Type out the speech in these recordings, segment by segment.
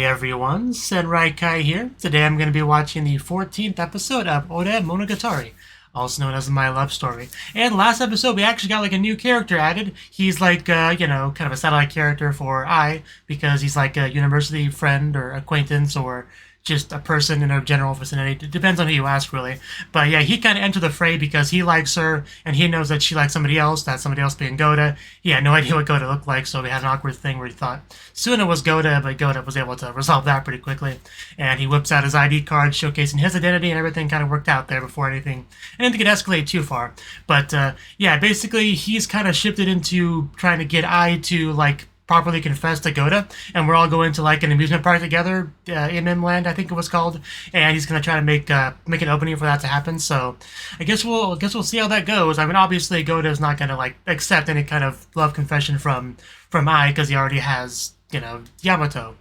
everyone, Senrai here. Today I'm going to be watching the 14th episode of Ore Monogatari, also known as My Love Story. And last episode we actually got like a new character added. He's like, kind of a satellite character for I, because he's like a university friend or acquaintance or just a person in a general vicinity. It depends on who you ask, really. But yeah, he kind of entered the fray because he likes her, and he knows that she likes somebody else, that somebody else being Goda. He had no idea what Goda looked like, so we had an awkward thing where he thought Suna was Goda, but Goda was able to resolve that pretty quickly. And he whips out his ID card, showcasing his identity, and everything kind of worked out there before anything. I didn't think it escalated too far. But yeah, basically, he's kind of shifted into trying to get I to, like, properly confess to Goda, and we're all going to like an amusement park together, MM Land, I think it was called, and he's gonna try to make an opening for that to happen. So I guess we'll see how that goes. I mean, obviously Goda is not gonna like accept any kind of love confession from I, because he already has, Yamato,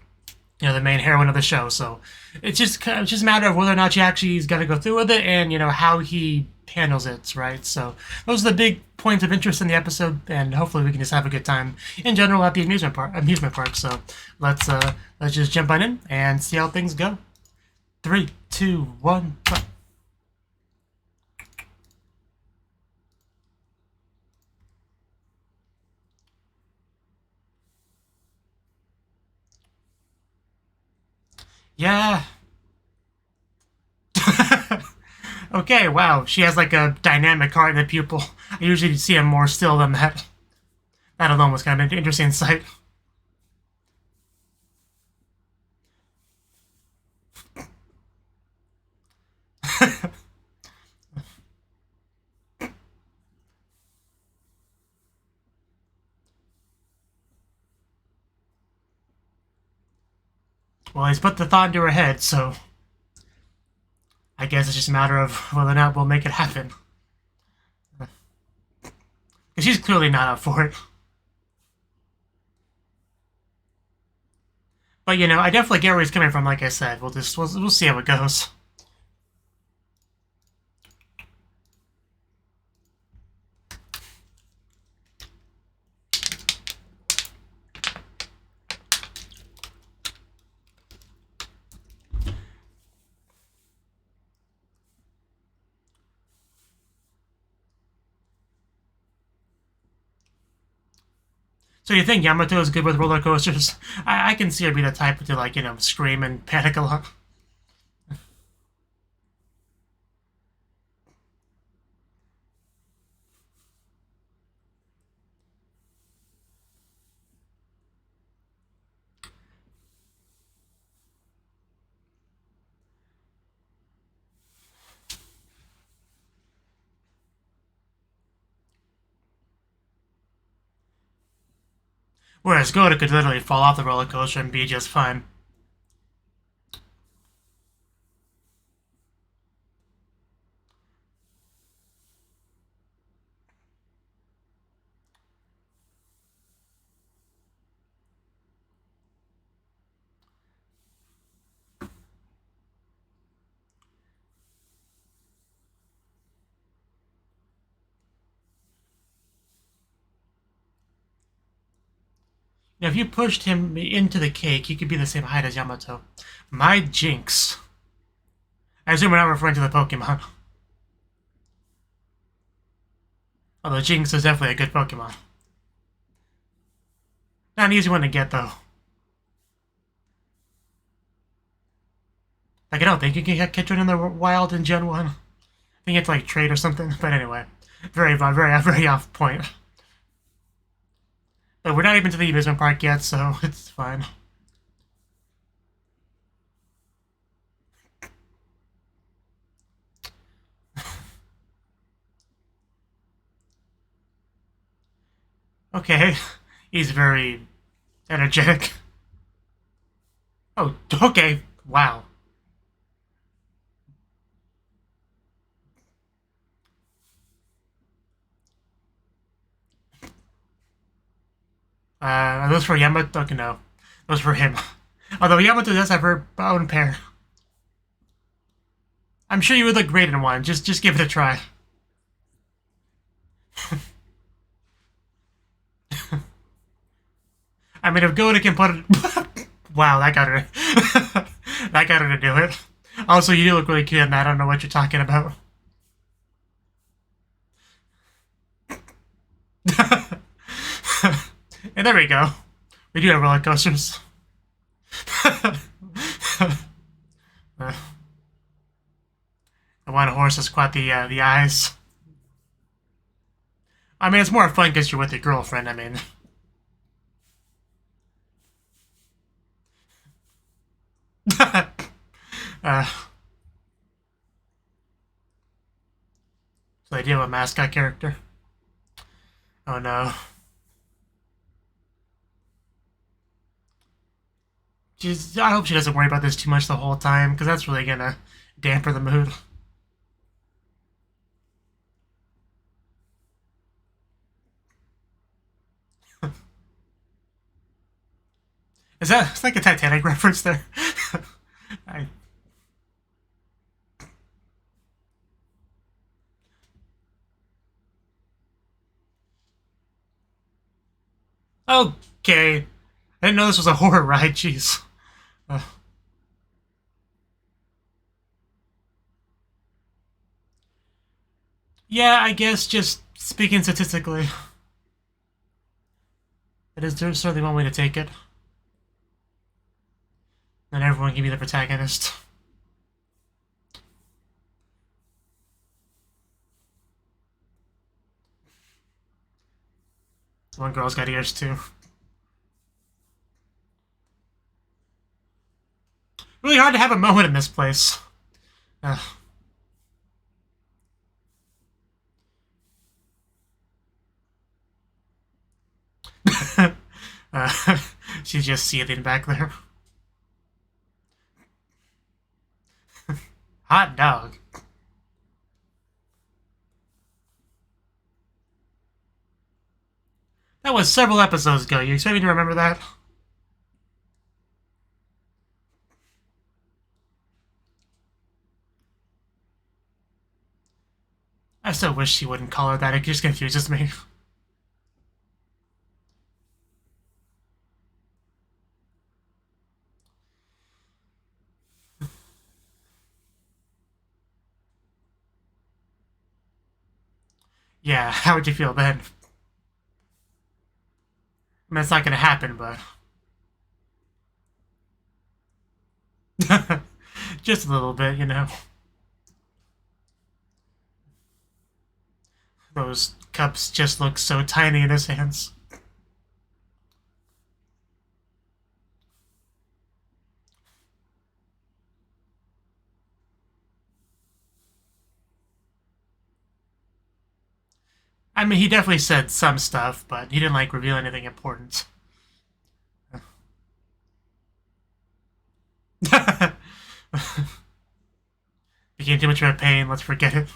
the main heroine of the show. So it's just a matter of whether or not she actually is gonna go through with it, and how he handles it, right? So those are the big points of interest in the episode, and hopefully we can just have a good time in general at the amusement park. So let's just jump on in and see how things go. 3, 2, 1, go. Yeah. Okay, wow. She has like a dynamic heart in the pupil. I usually see him more still than that. That alone was kind of an interesting sight. Well, he's put the thought into her head, so I guess it's just a matter of whether or not we'll make it happen. Because she's clearly not up for it. But, I definitely get where he's coming from, like I said. We'll see how it goes. So you think Yamato is good with roller coasters? I can see her be the type to, like, scream and panic a lot. Whereas Goda could literally fall off the roller coaster and be just fine. Now, if you pushed him into the cake, he could be the same height as Yamato. My jinx. I assume we're not referring to the Pokemon. Although Jinx is definitely a good Pokemon. Not an easy one to get, though. Like, I don't think you can catch one in the wild in Gen 1. I think it's like trade or something. But anyway, very off point. But we're not even to the amusement park yet, so it's fine. Okay, he's very energetic. Oh, okay, wow. Are those for Yamato? Okay, no. Those for him. Although Yamato does have her own pair. I'm sure you would look great in one. Just give it a try. I mean, if Goda can put it... Wow, that got her. That got her to do it. Also, you do look really cute, and I don't know what you're talking about. And there we go. We do have roller coasters. The one horse has quite the eyes. I mean, it's more fun because you're with your girlfriend. I mean, so they do have a mascot character. Oh no. I hope she doesn't worry about this too much the whole time, because that's really gonna damper the mood. Is that it's like a Titanic reference there? I, okay. I didn't know this was a horror ride, jeez. Uh, yeah, I guess just speaking statistically, there's certainly one way to take it. Not everyone can be the protagonist. One girl's got ears too. Really hard to have a moment in this place. Uh, uh, she's just seething back there. Hot dog. That was several episodes ago. You expect me to remember that? I still wish she wouldn't call her that. It just confuses me. Yeah, how would you feel then? I mean, it's not gonna happen, but... just a little bit, you know. Those cups just look so tiny in his hands. I mean, he definitely said some stuff, but he didn't, like, reveal anything important. Became too much of a pain, let's forget it.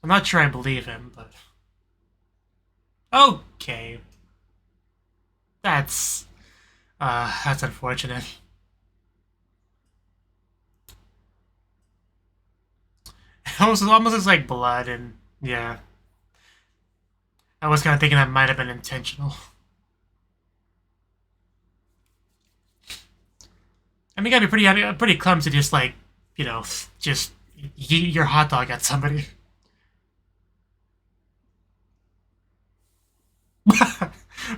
I'm not sure I believe him, but... Okay. That's unfortunate. It almost looks like blood, and yeah. I was kind of thinking that might have been intentional. I mean, you gotta be pretty clumsy to just, like, you know, just yeet your hot dog at somebody.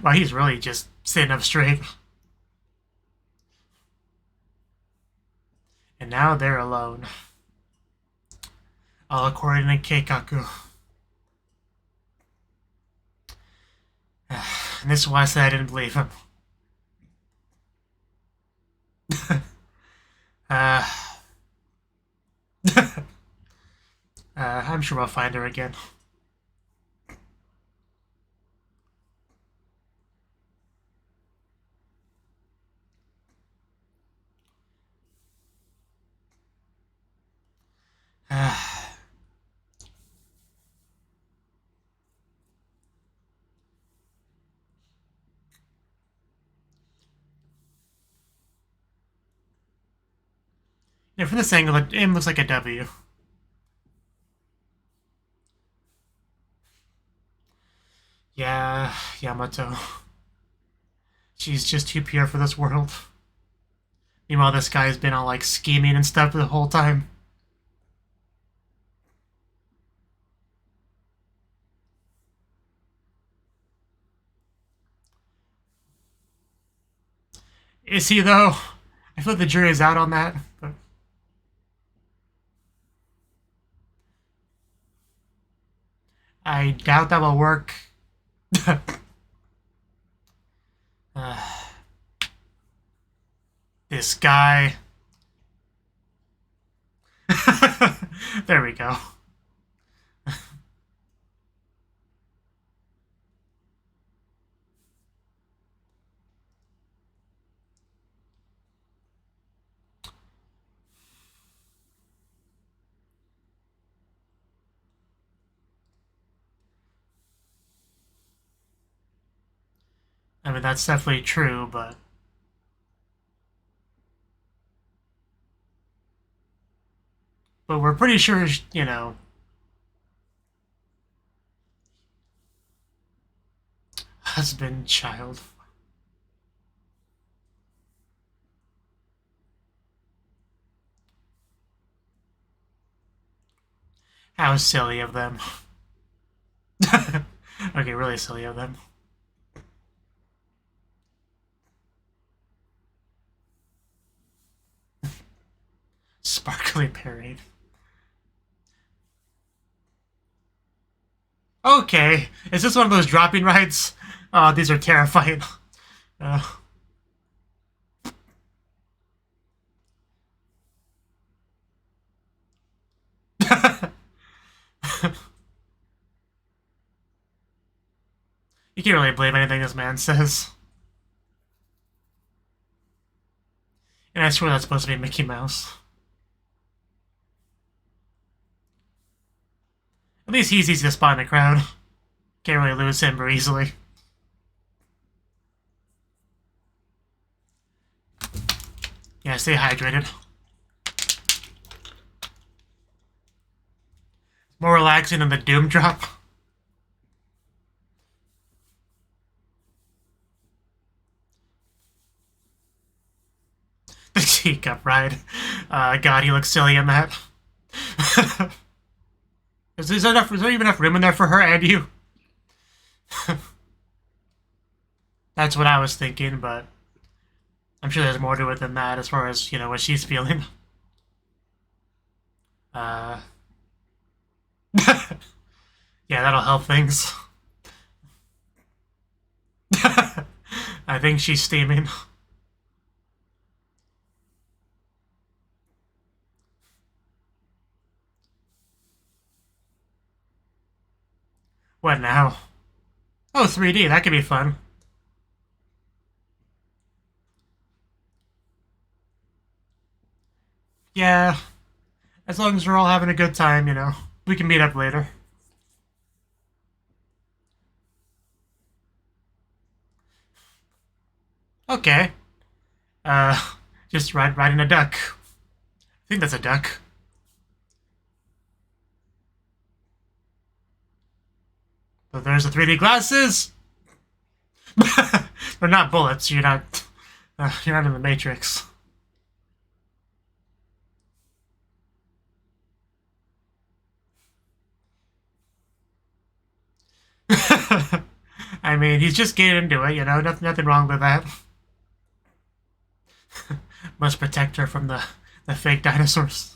Well, he's really just sitting up straight. And now they're alone. All according to Keikaku. And this is why I said I didn't believe him. uh, I'm sure we'll find her again. Yeah, from this angle, it looks like a W. Yeah, Yamato. She's just too pure for this world. Meanwhile, this guy's been all like scheming and stuff the whole time. Is he though? I feel like the jury is out on that. But I doubt that will work. This guy. There we go. I mean, that's definitely true, but... But we're pretty sure, you know... Husband, child... How silly of them. Okay, really silly of them. Sparkly parade. Okay, is this one of those dropping rides? Oh, these are terrifying. Uh, you can't really believe anything this man says. And I swear that's supposed to be Mickey Mouse. At least he's easy to spot in the crowd. Can't really lose him very easily. Yeah, stay hydrated. More relaxing than the Doom Drop. The teacup ride. God, he looks silly in that. Is there even enough room in there for her and you? That's what I was thinking, but I'm sure there's more to it than that as far as, you know, what she's feeling. Yeah, that'll help things. I think she's steaming. What now? Oh, 3D, that could be fun. Yeah, as long as we're all having a good time, you know. We can meet up later. Okay. Uh, just riding a duck. I think that's a duck. But there's the 3D glasses! They're not bullets, you're not in the Matrix. I mean, he's just getting into it, you know, nothing wrong with that. Must protect her from the fake dinosaurs.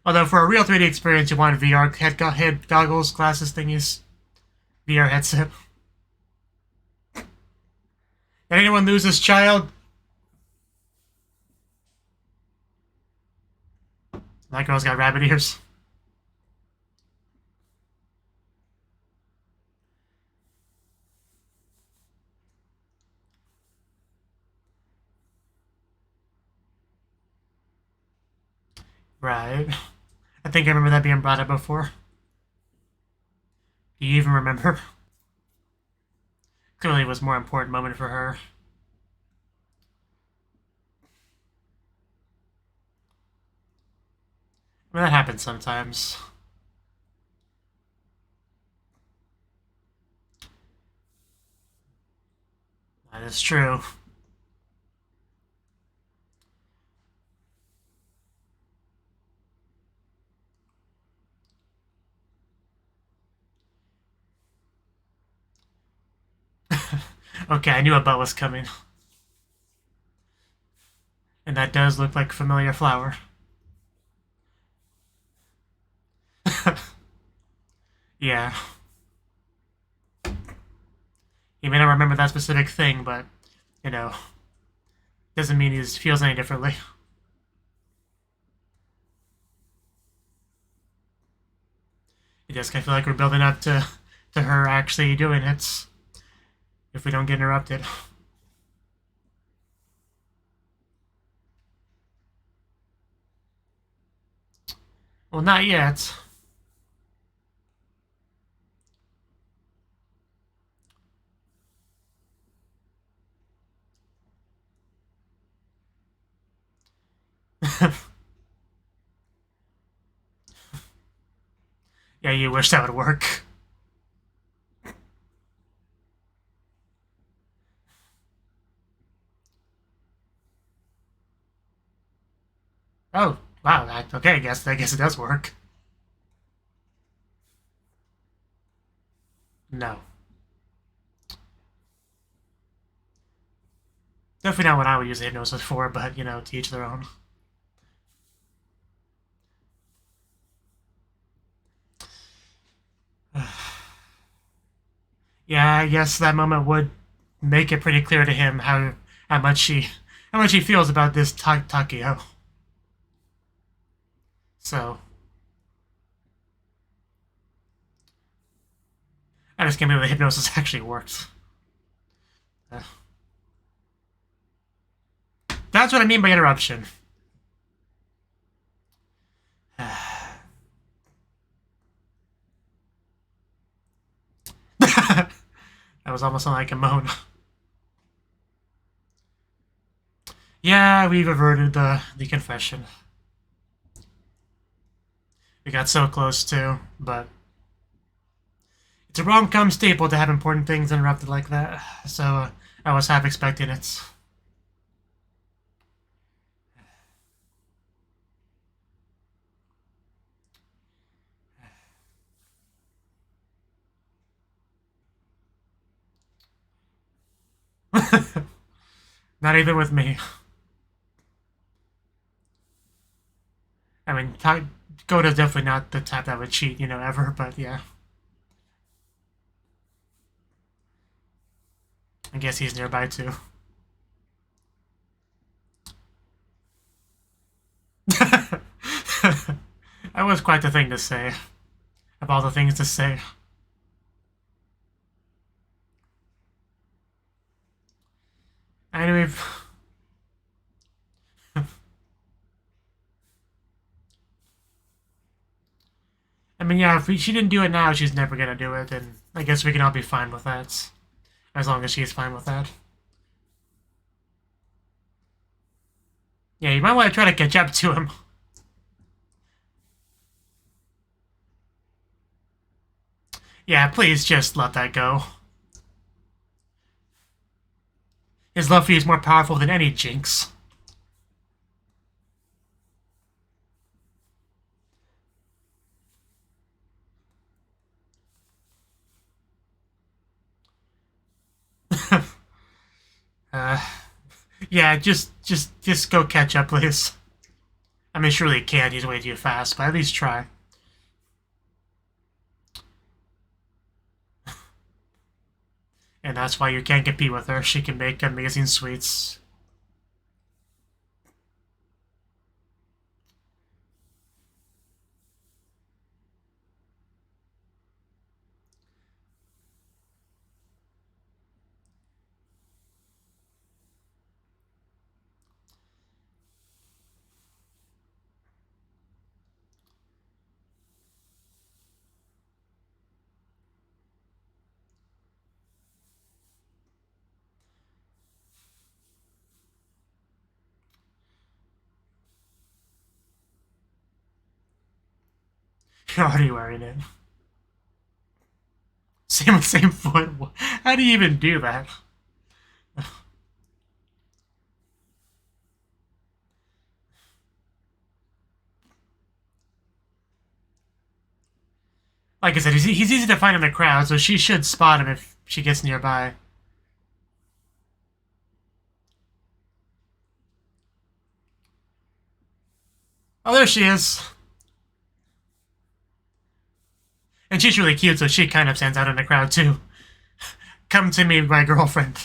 Although for a real 3D experience, you want VR head goggles, glasses, thingies, VR headset. Did anyone lose this child? That girl's got rabbit ears. Right. I think I remember that being brought up before. Do you even remember? Clearly it was a more important moment for her. I mean, that happens sometimes. That is true. Okay, I knew a boat was coming. And that does look like a familiar flower. Yeah. He may not remember that specific thing, but, you know, doesn't mean he feels any differently. It just kind of feel like we're building up to her actually doing it if we don't get interrupted. Well, not yet. Yeah, you wish that would work. Oh, wow. Okay, I guess it does work. No. Definitely not what I would use the hypnosis for, but, you know, to each their own. Yeah, I guess that moment would make it pretty clear to him how much he feels about this Takio. So I just can't believe the hypnosis actually works. That's what I mean by interruption. That was almost like a moan. Yeah, we've averted the confession. We got so close too, but it's a rom-com staple to have important things interrupted like that. So I was half expecting it. Not even with me. I mean, Goda's definitely not the type that would cheat, you know, ever, but yeah. I guess he's nearby too. That was quite the thing to say. Of all the things to say. And we've... I mean, yeah, if she didn't do it now, she's never gonna do it, and I guess we can all be fine with that. As long as she's fine with that. Yeah, you might want to try to catch up to him. Yeah, please just let that go. His love for you is more powerful than any jinx. uh, yeah, just go catch up, please. I mean, surely he can't. He's way too fast, but at least try. And that's why you can't compete with her. She can make amazing sweets. You're already wearing it. Same foot. How do you even do that? Like I said, he's easy to find in the crowd, so she should spot him if she gets nearby. Oh, there she is. And she's really cute, so she kind of stands out in the crowd, too. Come to me, my girlfriend.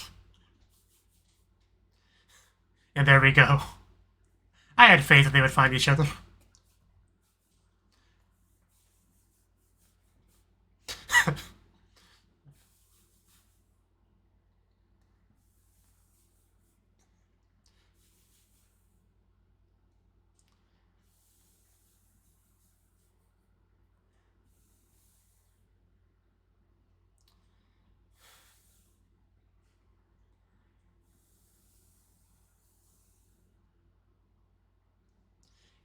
And there we go. I had faith that they would find each other.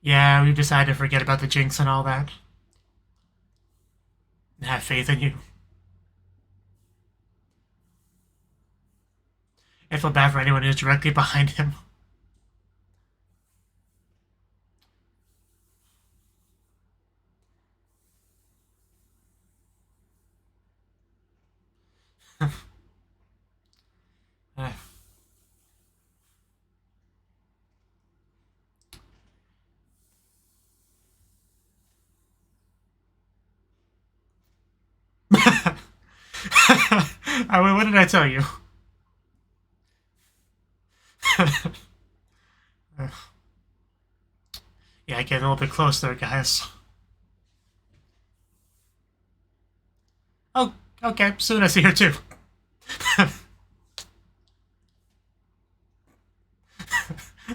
Yeah, we've decided to forget about the jinx and all that. And have faith in you. I feel bad for anyone who's directly behind him. What did I tell you? Yeah, getting a little bit close there, guys. Oh, okay. Soon I see her too.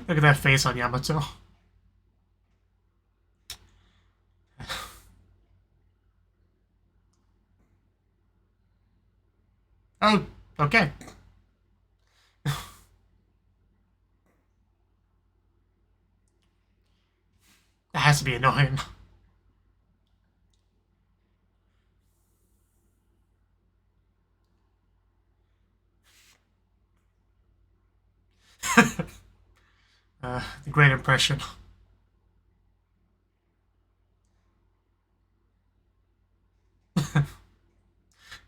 Look at that face on Yamato. Oh, okay. That has to be annoying. Great impression.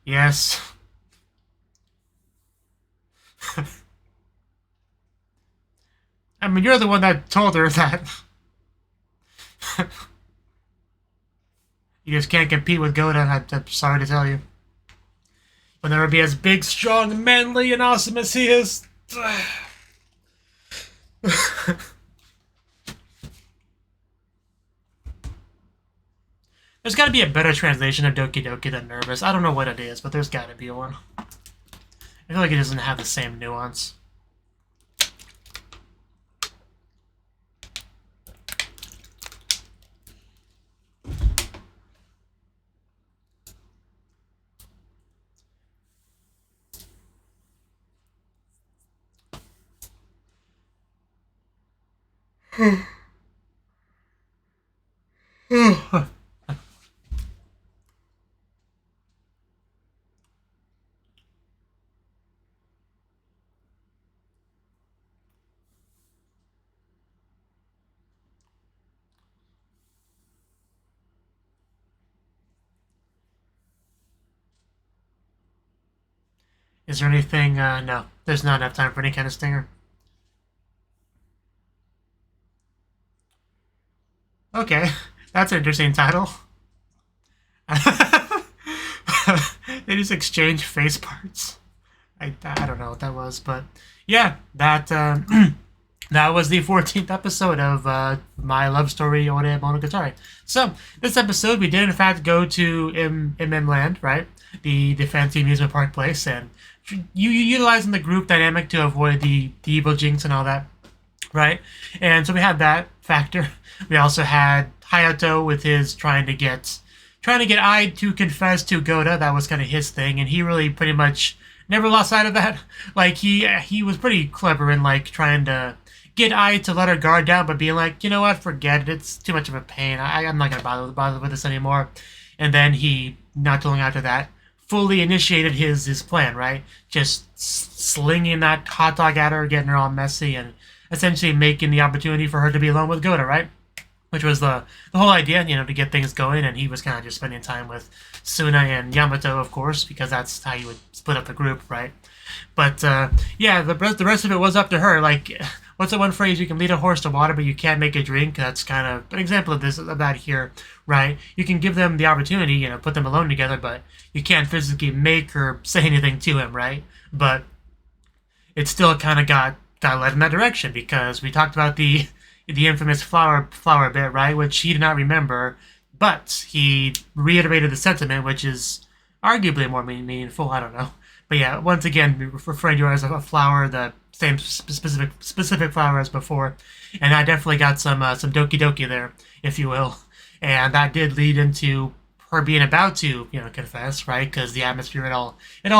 Yes. I mean, you're the one that told her that. You just can't compete with Goda, I'm sorry to tell you. You'll never be as big, strong, manly, and awesome as he is. There's got to be a better translation of Doki Doki than nervous. I don't know what it is, but there's got to be one. I feel like it doesn't have the same nuance. Is there anything? No, there's not enough time for any kind of stinger. Okay, that's an interesting title. They just exchange face parts. I don't know what that was, but yeah, that that was the 14th episode of my love story, Ore Monogatari. So, this episode, we did in fact go to MM Land, right? The fancy amusement park place, and you utilizing the group dynamic to avoid the evil jinx and all that, right? And so we had that factor. We also had Hayato with his trying to get Ai to confess to Goda. That was kind of his thing, and he really pretty much never lost sight of that. Like he was pretty clever in like trying to get Ai to let her guard down, but being like, you know what, forget it. It's too much of a pain. I'm not gonna bother with this anymore. And then he, not too long after that, fully initiated his plan, right? Just slinging that hot dog at her, getting her all messy, and essentially making the opportunity for her to be alone with Goda, right? which was the whole idea, to get things going, and he was kind of just spending time with Suna and Yamato, of course, because that's how you would split up the group, right? But, yeah, the rest of it was up to her. Like, what's that one phrase? You can lead a horse to water, but you can't make it drink. That's kind of an example of that here, right? You can give them the opportunity, put them alone together, but you can't physically make or say anything to him, right? But it still kind of got led in that direction, because we talked about the infamous flower bit, right? Which he did not remember, but he reiterated the sentiment, which is arguably more meaningful. I don't know. But yeah, once again, referring to her as a flower, the same specific flower as before, and I definitely got some doki doki there, if you will, and that did lead into her being about to confess, right? Because the atmosphere, it all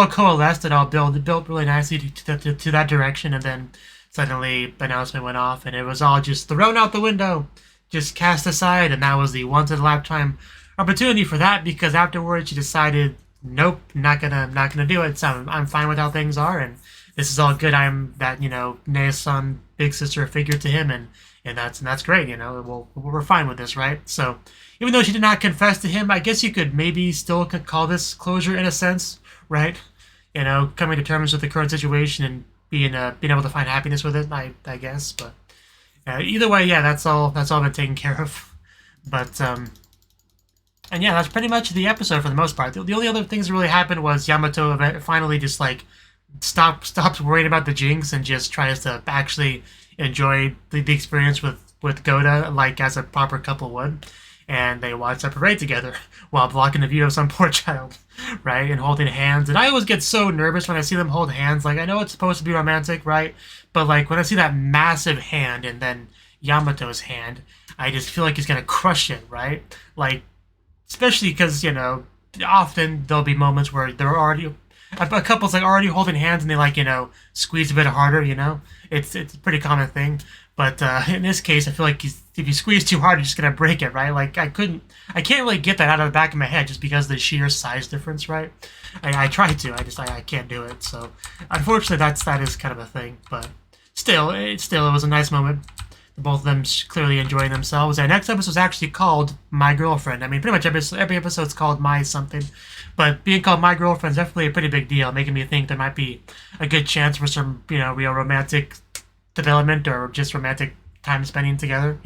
coalesced, it all built really nicely to that direction, and then suddenly the announcement went off, and it was all just thrown out the window, just cast aside, and that was the once in a lifetime opportunity for that, because afterwards she decided, nope, not gonna do it. So I'm fine with how things are, and this is all good. I'm that Nea-san, big sister figure to him, and that's great. We're fine with this, right? So even though she did not confess to him, I guess you could maybe still call this closure in a sense, right? Coming to terms with the current situation and being able to find happiness with it, I guess. But either way, yeah, that's all been taken care of. But and yeah, that's pretty much the episode for the most part. The only other things that really happened was Yamato finally just like stops worrying about the jinx and just tries to actually enjoy the experience with Goda, like as a proper couple would. And they watch a parade together while blocking the view of some poor child, right? And holding hands. And I always get so nervous when I see them hold hands. Like, I know it's supposed to be romantic, right? But like when I see that massive hand and then Yamato's hand, I just feel like he's gonna crush it, right? Like, especially because often there'll be moments where they're already a couple's like already holding hands and they like squeeze a bit harder. It's a pretty common thing. But in this case, I feel like if you squeeze too hard, you're just gonna break it, right? Like I can't really get that out of the back of my head just because of the sheer size difference, right? I tried to, I can't do it. So unfortunately, that is kind of a thing. But still, it was a nice moment. Both of them clearly enjoying themselves. And next episode was actually called My Girlfriend. I mean, pretty much every episode's called My something. But being called My Girlfriend is definitely a pretty big deal, making me think there might be a good chance for some, real romantic development or just romantic time spending together,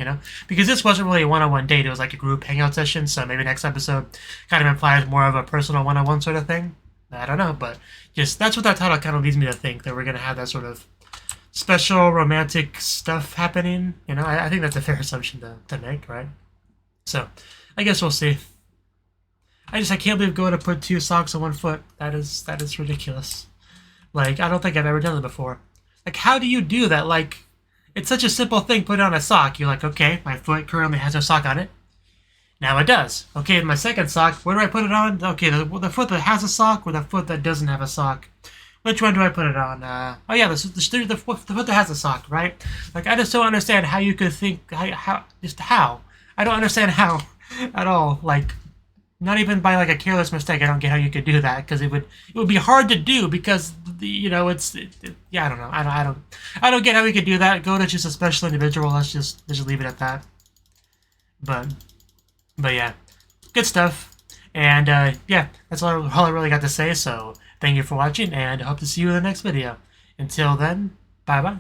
Because this wasn't really a one-on-one date. It was like a group hangout session. So maybe next episode kind of implies more of a personal one-on-one sort of thing. I don't know. But just that's what that title kind of leads me to think, that we're going to have that sort of special romantic stuff happening. I think that's a fair assumption to make, right? So I guess we'll see. I can't believe Goda put 2 socks on 1 foot. That is ridiculous. Like, I don't think I've ever done it before. Like, how do you do that? Like, it's such a simple thing, put on a sock. You're like, okay, my foot currently has no sock on it. Now it does. Okay, my second sock, where do I put it on? Okay, the foot that has a sock or the foot that doesn't have a sock? Which one do I put it on? Oh yeah, the foot that has a sock, right? Like, I just don't understand how you could think, how. I don't understand how at all. Like, not even by like a careless mistake. I don't get how you could do that, because it would be hard to do, because yeah, I don't know. I don't get how we could do that. Goda's just a special individual. Let's just leave it at that. But yeah, good stuff. And yeah, that's all I really got to say. So thank you for watching, and I hope to see you in the next video. Until then, bye bye.